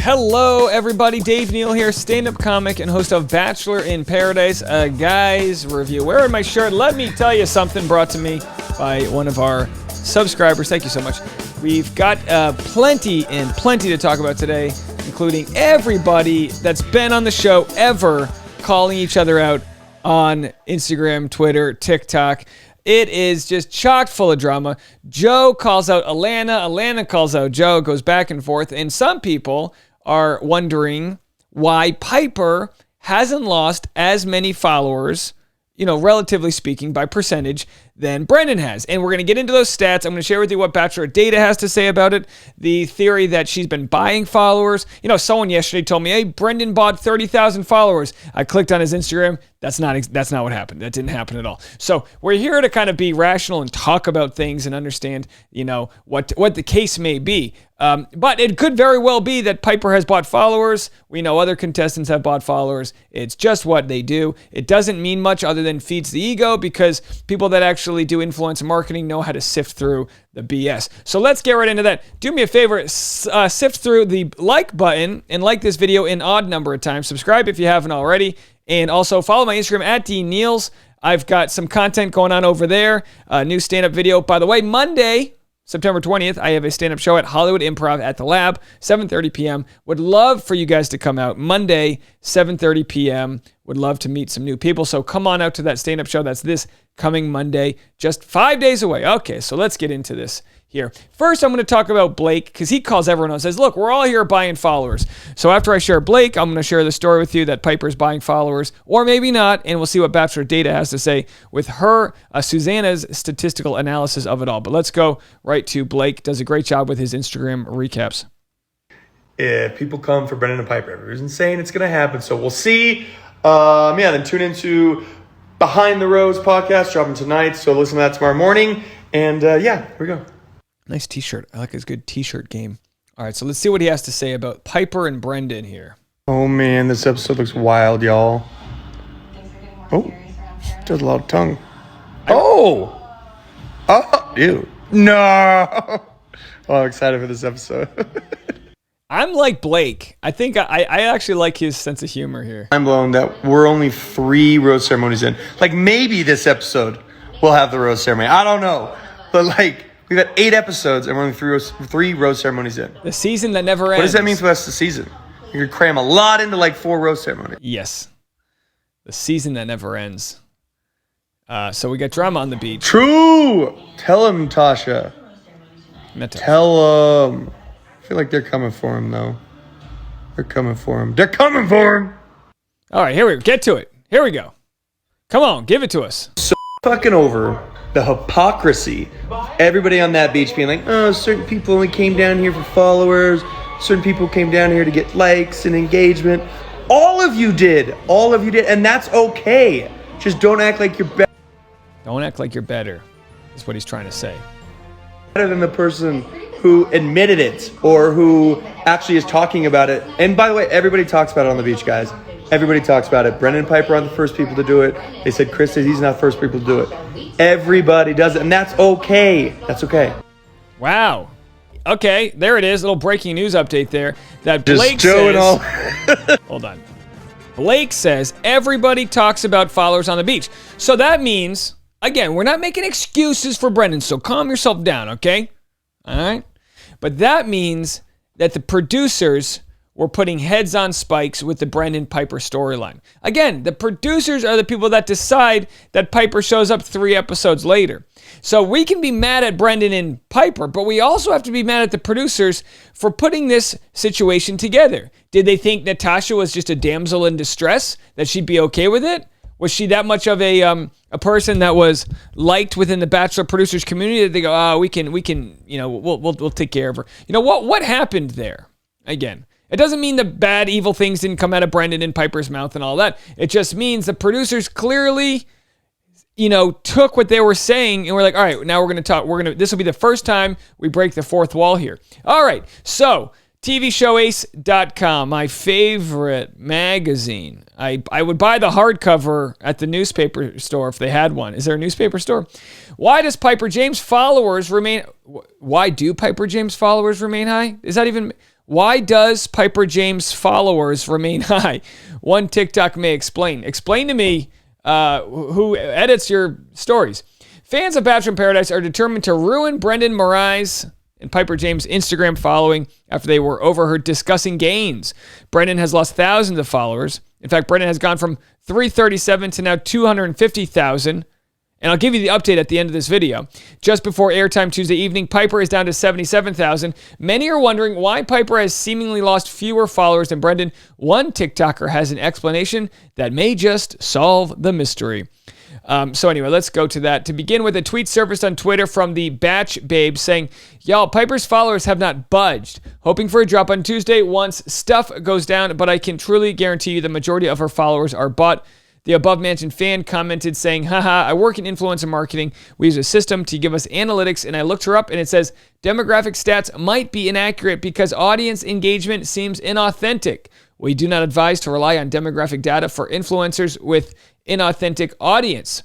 Hello, everybody. Dave Neal here, stand-up comic and host of Bachelor in Paradise, a guy's review. Wearing my shirt, let me tell you something brought to me by one of our subscribers. Thank you so much. We've got plenty to talk about today, including everybody that's been on the show ever calling each other out on Instagram, Twitter, TikTok. It is just chock full of drama. Joe calls out Alana. Alana calls out Joe. It goes back and forth. And some people are wondering why Pieper hasn't lost as many followers, relatively speaking, by percentage, than Brendan has. And we're going to get into those stats. I'm going to share with you what Bachelor Data has to say about it. The theory that she's been buying followers. Someone yesterday told me, hey, Brendan bought 30,000 followers. I clicked on his Instagram. That's not what happened. That didn't happen at all. So we're here to kind of be rational and talk about things and understand, what the case may be. But it could very well be that Pieper has bought followers. We know other contestants have bought followers. It's just what they do. It doesn't mean much other than feeds the ego, because people that actually do influence marketing know how to sift through the BS. So let's get right into that. Do me a favor, sift through the like button and like this video an odd number of times. Subscribe if you haven't already. And also follow my Instagram at DNeals. I've got some content going on over there. A new stand-up video. By the way, Monday, September 20th, I have a stand-up show at Hollywood Improv at the Lab, 7:30 p.m. Would love for you guys to come out. Monday, 7:30 p.m. Would love to meet some new people. So come on out to that stand-up show. That's this coming Monday, just 5 days away. Okay, so let's get into this here. First, I'm going to talk about Blake, because he calls everyone out and says, look, we're all here buying followers. So after I share Blake, I'm going to share the story with you that Pieper's buying followers, or maybe not, and we'll see what Bachelor Data has to say with her, Susanna's statistical analysis of it all. But let's go right to Blake. Does a great job with his Instagram recaps. If people come for Brendan and Pieper, everyone's saying it's going to happen, so we'll see. Then tune into Behind the Rose podcast, dropping tonight, so listen to that tomorrow morning. And here we go. Nice t-shirt. I like his good t-shirt game. All right, so let's see what he has to say about Pieper and Brendan here. Oh, man, this episode looks wild, y'all. Oh, does a lot of tongue. Oh, dude. No. Oh, I'm excited for this episode. I'm like Blake. I think I actually like his sense of humor here. I'm blown that we're only 3 rose ceremonies in. Like, maybe this episode will have the rose ceremony. I don't know. But, we've got 8 episodes, and we're only 3 rose ceremonies in. The season that never ends. What does that mean for us, the season? You could cram a lot into 4 rose ceremonies. Yes. The season that never ends. So we got drama on the beach. True! Tell him, Tasha. Tell him. I feel like they're coming for him, though. They're coming for him. All right, here we go. Get to it. Here we go. Come on, give it to us. So fucking over the hypocrisy. Everybody on that beach being like, oh, certain people only came down here for followers. Certain people came down here to get likes and engagement. All of you did. And that's okay. Just don't act like you're better. Don't act like you're better, is what he's trying to say. Better than the person who admitted it or who actually is talking about it. And by the way, everybody talks about it on the beach, guys. Everybody talks about it. Brendan and Pieper aren't the first people to do it. They said Chris says he's not the first people to do it. Everybody does it, and that's okay. That's okay. Wow. Okay, there it is. Little breaking news update there. That Blake just Joe says... and all. Hold on. Blake says everybody talks about followers on the beach. So that means, again, we're not making excuses for Brendan, so calm yourself down, okay? All right? But that means that the producers were putting heads on spikes with the Brendan Pieper storyline. Again, the producers are the people that decide that Pieper shows up 3 episodes later. So we can be mad at Brendan and Pieper, but we also have to be mad at the producers for putting this situation together. Did they think Natasha was just a damsel in distress, that she'd be okay with it? Was she that much of a person that was liked within the Bachelor producers community that they go, oh, we can, we'll take care of her. What happened there? Again, it doesn't mean the bad, evil things didn't come out of Brendan and Pieper's mouth and all that. It just means the producers clearly, took what they were saying and we're like, all right, now we're going to talk. This will be the first time we break the fourth wall here. All right, so TVShowAce.com, my favorite magazine. I would buy the hardcover at the newspaper store if they had one. Is there a newspaper store? Why do Pieper James followers remain high? Is that even... Why does Pieper James' followers remain high? One TikTok may explain. Explain to me who edits your stories. Fans of Bachelor in Paradise are determined to ruin Brendan Marai's and Pieper James' Instagram following after they were overheard discussing gains. Brendan has lost thousands of followers. In fact, Brendan has gone from 337 to now 250,000. And I'll give you the update at the end of this video. Just before airtime Tuesday evening, Pieper is down to 77,000. Many are wondering why Pieper has seemingly lost fewer followers than Brendan. One TikToker has an explanation that may just solve the mystery. So anyway, let's go to that. To begin with, a tweet surfaced on Twitter from the Batch Babe saying, y'all, Pieper's followers have not budged. Hoping for a drop on Tuesday once stuff goes down, but I can truly guarantee you the majority of her followers are bought. The above-mentioned fan commented saying, haha, I work in influencer marketing. We use a system to give us analytics, and I looked her up, and it says demographic stats might be inaccurate because audience engagement seems inauthentic. We do not advise to rely on demographic data for influencers with inauthentic audience.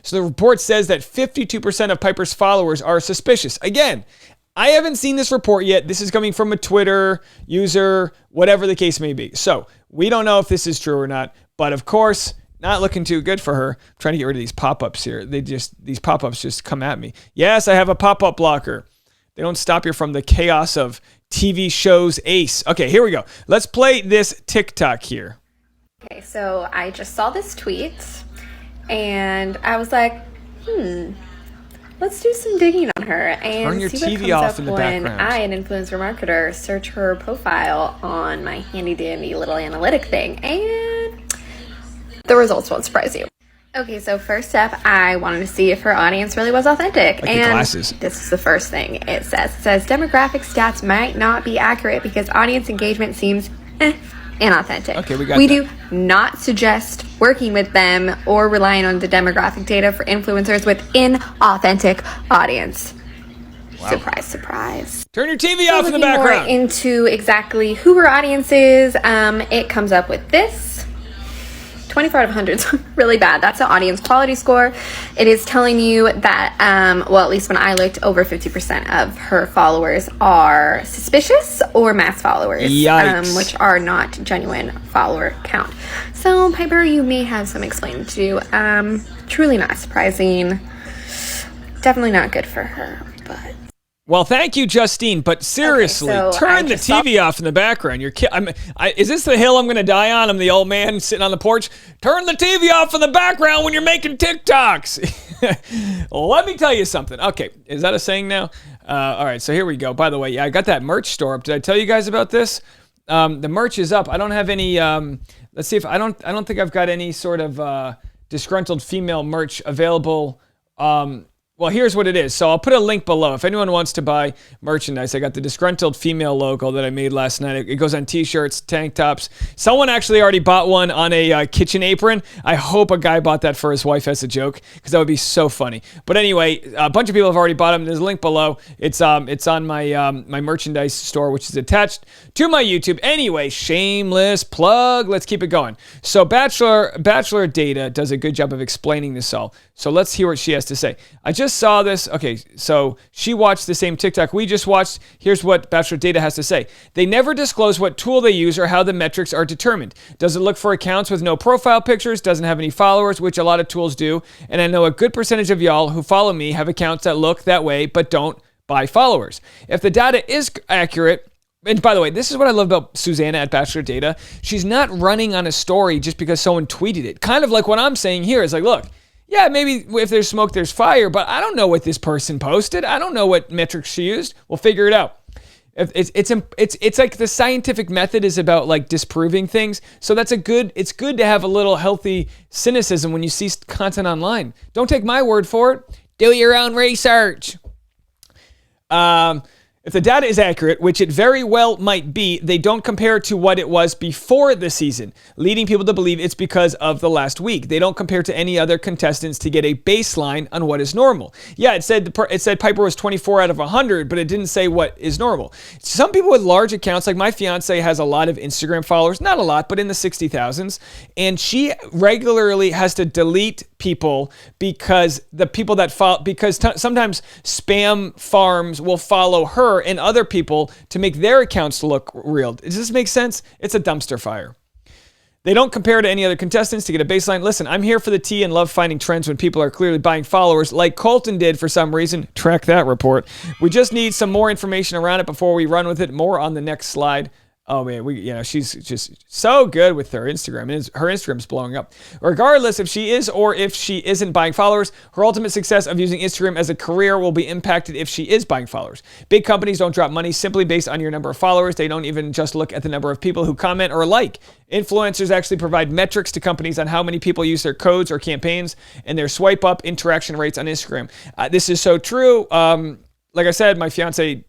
So the report says that 52% of Pieper's followers are suspicious. Again, I haven't seen this report yet. This is coming from a Twitter user, whatever the case may be. So we don't know if this is true or not. But of course, not looking too good for her. I'm trying to get rid of these pop-ups here. These pop-ups just come at me. Yes, I have a pop-up blocker. They don't stop you from the chaos of TV shows ace. Okay, here we go. Let's play this TikTok here. Okay, so I just saw this tweet and I was like, let's do some digging on her and turn your see what TV comes off up in the when background. I, an influencer marketer, search her profile on my handy dandy little analytic thing, and the results won't surprise you. Okay, so first up, I wanted to see if her audience really was authentic. Like and glasses. This is the first thing it says. It says demographic stats might not be accurate because audience engagement seems inauthentic. Okay, we got We that. do not suggest working with them or relying on the demographic data for influencers with inauthentic audience. Wow. Surprise, surprise. Turn your TV off in the Looking background. more into exactly who her audience is, it comes up with this. 24 out of 100 is really bad. That's an audience quality score. It is telling you that, well, at least when I looked, over 50% of her followers are suspicious or mass followers, Yikes. which are not genuine follower count. So, Pieper, you may have some explaining to do. Truly not surprising. Definitely not good for her, but... Well, thank you, Justine. But seriously, Okay, so turn I the just TV off in the background. Is this the hill I'm going to die on? I'm the old man sitting on the porch. Turn the TV off in the background when you're making TikToks. Let me tell you something. Okay, is that a saying now? All right, so here we go. By the way, yeah, I got that merch store up. Did I tell you guys about this? The merch is up. I don't have any. Let's see if I don't think I've got any sort of disgruntled female merch available. Well, here's what it is. So I'll put a link below. If anyone wants to buy merchandise, I got the disgruntled female logo that I made last night. It goes on t-shirts, tank tops. Someone actually already bought one on a kitchen apron. I hope a guy bought that for his wife as a joke, because that would be so funny. But anyway, a bunch of people have already bought them. There's a link below. It's on my my merchandise store, which is attached to my YouTube. Anyway, shameless plug. Let's keep it going. So Bachelor Data does a good job of explaining this all. So let's hear what she has to say. I just saw this. Okay, so she watched the same TikTok we just watched. Here's what Bachelor Data has to say. They never disclose what tool they use or how the metrics are determined. Does it look for accounts with no profile pictures, doesn't have any followers, which a lot of tools do. And I know a good percentage of y'all who follow me have accounts that look that way but don't buy followers. If the data is accurate, and by the way, this is what I love about Susanna at Bachelor Data. She's not running on a story just because someone tweeted it. Kind of like what I'm saying here is like, look, yeah, maybe if there's smoke, there's fire, but I don't know what this person posted. I don't know what metrics she used. We'll figure it out. It's like the scientific method is about like disproving things. So it's good to have a little healthy cynicism when you see content online. Don't take my word for it. Do your own research. If the data is accurate, which it very well might be, they don't compare it to what it was before the season, leading people to believe it's because of the last week. They don't compare to any other contestants to get a baseline on what is normal. Yeah, it said Pieper was 24 out of 100, but it didn't say what is normal. Some people with large accounts, like my fiance has a lot of Instagram followers, not a lot, but in the 60,000s, and she regularly has to delete people because the people that follow, because sometimes spam farms will follow her and other people to make their accounts look real. Does this make sense? It's a dumpster fire. They don't compare to any other contestants to get a baseline. Listen, I'm here for the tea and love finding trends when people are clearly buying followers like Colton did for some reason. Track that report. We just need some more information around it before we run with it. More on the next slide. Oh man, she's just so good with her Instagram. Her Instagram's blowing up. Regardless if she is or if she isn't buying followers, her ultimate success of using Instagram as a career will be impacted if she is buying followers. Big companies don't drop money simply based on your number of followers. They don't even just look at the number of people who comment or like. Influencers actually provide metrics to companies on how many people use their codes or campaigns and their swipe up interaction rates on Instagram. This is so true. Like I said, my fiance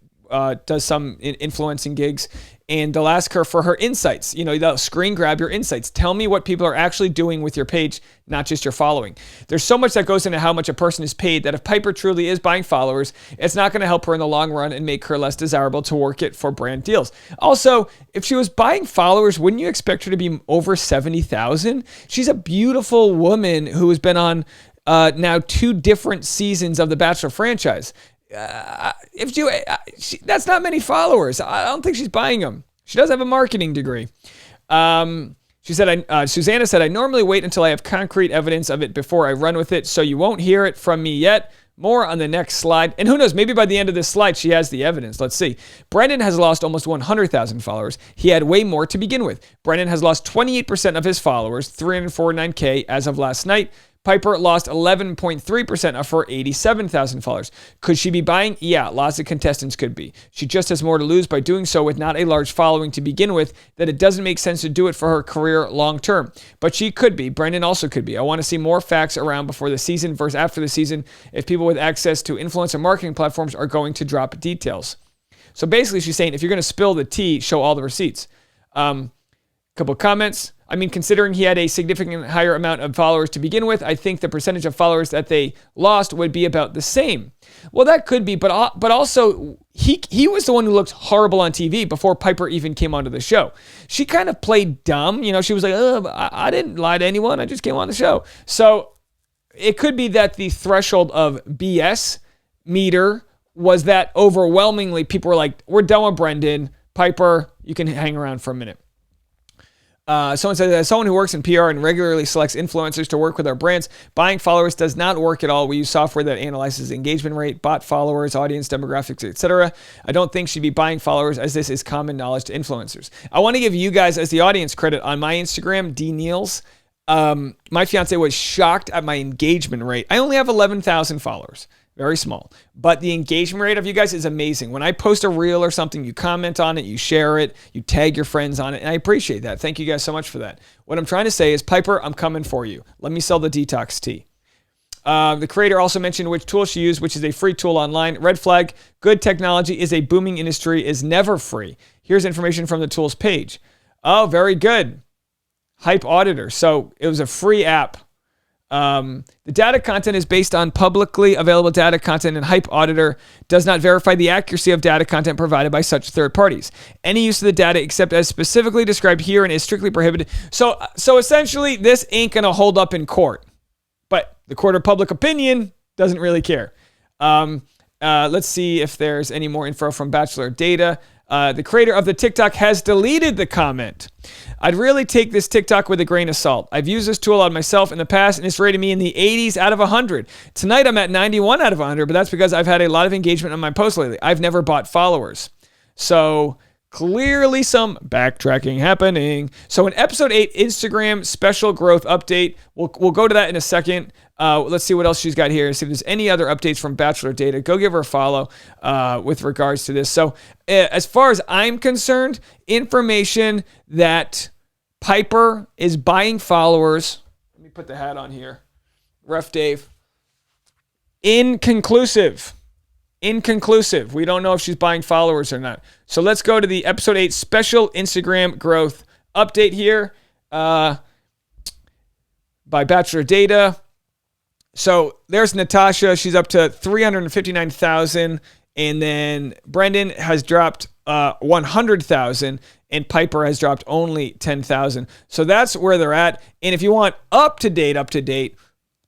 does some influencing gigs, and they'll ask her for her insights. They'll screen grab your insights. Tell me what people are actually doing with your page, not just your following. There's so much that goes into how much a person is paid that if Pieper truly is buying followers, it's not going to help her in the long run and make her less desirable to work it for brand deals. Also, if she was buying followers, wouldn't you expect her to be over 70,000? She's a beautiful woman who has been on now 2 different seasons of the Bachelor franchise. That's not many followers. I don't think she's buying them. She does have a marketing degree. She said, Susanna said, I normally wait until I have concrete evidence of it before I run with it, so you won't hear it from me yet. More on the next slide. And who knows, maybe by the end of this slide, she has the evidence. Let's see. Brendan has lost almost 100,000 followers. He had way more to begin with. Brendan has lost 28% of his followers, 349K as of last night. Pieper lost 11.3% of her 87,000 followers. Could she be buying? Yeah, lots of contestants could be. She just has more to lose by doing so with not a large following to begin with, that it doesn't make sense to do it for her career long term. But she could be. Brendan also could be. I want to see more facts around before the season versus after the season if people with access to influencer marketing platforms are going to drop details. So basically she's saying if you're going to spill the tea, show all the receipts. Couple comments. I mean, considering he had a significant higher amount of followers to begin with, I think the percentage of followers that they lost would be about the same. Well, that could be, but also he was the one who looked horrible on TV before Pieper even came onto the show. She kind of played dumb. She was like, I didn't lie to anyone. I just came on the show. So it could be that the threshold of BS meter was that overwhelmingly people were like, we're done with Brendan. Pieper, you can hang around for a minute. Someone said, as someone who works in PR and regularly selects influencers to work with our brands, buying followers does not work at all. We use software that analyzes engagement rate, bot followers, audience demographics, etc. I don't think she'd be buying followers, as this is common knowledge to influencers. I want to give you guys as the audience credit on my Instagram, Neals. My fiance was shocked at my engagement rate. I only have 11,000 followers. Very small. But the engagement rate of you guys is amazing. When I post a reel or something, you comment on it, you share it, you tag your friends on it, and I appreciate that. Thank you guys so much for that. What I'm trying to say is, Pieper, I'm coming for you. Let me sell the detox tea. The creator also mentioned which tool she used, which is a free tool online. Red flag, good technology is a booming industry, is never free. Here's information from the tool's page. Oh, very good. Hype Auditor. So it was a free app. The data content is based on publicly available data content, and Hype Auditor does not verify the accuracy of data content provided by such third parties. Any use of the data except as specifically described here and is strictly prohibited. So essentially, this ain't going to hold up in court. But the court of public opinion doesn't really care. Let's see if there's any more info from Bachelor Data. The creator of the TikTok has deleted the comment. I'd really take this TikTok with a grain of salt. I've used this tool on myself in the past, and it's rated me in the 80s out of 100. Tonight, I'm at 91 out of 100, but that's because I've had a lot of engagement on my posts lately. I've never bought followers. So clearly some backtracking happening. So in episode 8, Instagram special growth update. We'll go to that in a second. Let's see what else she's got here. See if there's any other updates from Bachelor Data. Go give her a follow with regards to this. So as far as I'm concerned, information that Pieper is buying followers. Let me put the hat on here. Ref Dave. Inconclusive. We don't know if she's buying followers or not. So let's go to the episode 8 special Instagram growth update here by Bachelor Data. So there's Natasha. She's up to 359,000. And then Brendan has dropped 100,000. And Pieper has dropped only 10,000. So that's where they're at. And if you want up to date,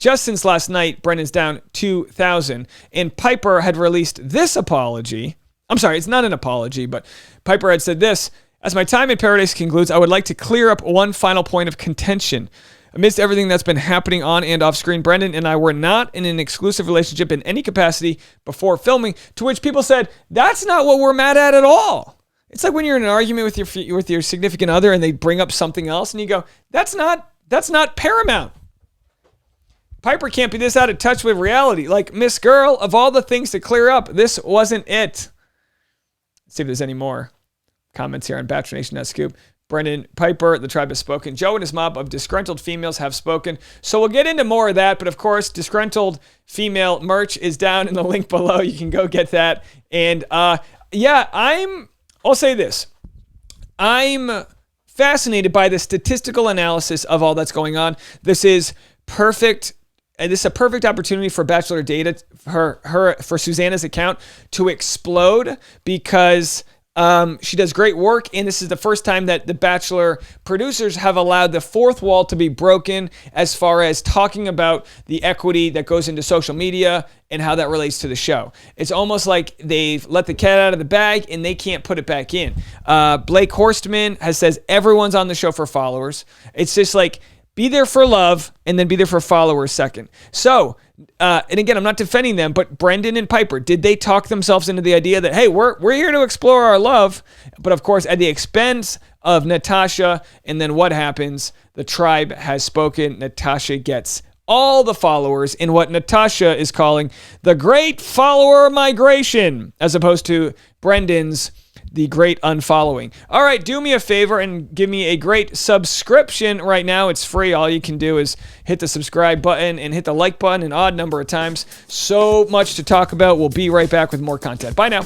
just since last night, Brendan's down 2,000. And Pieper had released this apology. I'm sorry, it's not an apology, but Pieper had said this: "As my time in Paradise concludes, I would like to clear up one final point of contention. Amidst everything that's been happening on and off screen, Brendan and I were not in an exclusive relationship in any capacity before filming," to which people said, that's not what we're mad at all. It's like when you're in an argument with your significant other and they bring up something else and you go, that's not paramount. Pieper can't be this out of touch with reality. Like, Miss Girl, of all the things to clear up, this wasn't it. Let's see if there's any more comments here on Bachelor Nation Scoop. Brendan, Pieper, the tribe has spoken. Joe and his mob of disgruntled females have spoken. So we'll get into more of that, but of course, disgruntled female merch is down in the link below. You can go get that. And I'll say this. I'm fascinated by the statistical analysis of all that's going on. This is perfect. And this is a perfect opportunity for Bachelor Data, for Susanna's account to explode, because she does great work, and this is the first time that the Bachelor producers have allowed the fourth wall to be broken as far as talking about the equity that goes into social media and how that relates to the show. It's almost like they've let the cat out of the bag and they can't put it back in. Blake Horstman says everyone's on the show for followers. It's just like, be there for love and then be there for followers second. So, and again, I'm not defending them, but Brendan and Pieper, did they talk themselves into the idea that, hey, we're here to explore our love, but of course at the expense of Natasha? And then what happens? The tribe has spoken. Natasha gets all the followers in what Natasha is calling the great follower migration, as opposed to Brendan's the great unfollowing. All right, do me a favor and give me a great subscription right now. It's free. All you can do is hit the subscribe button and hit the like button an odd number of times. So much to talk about. We'll be right back with more content. Bye now.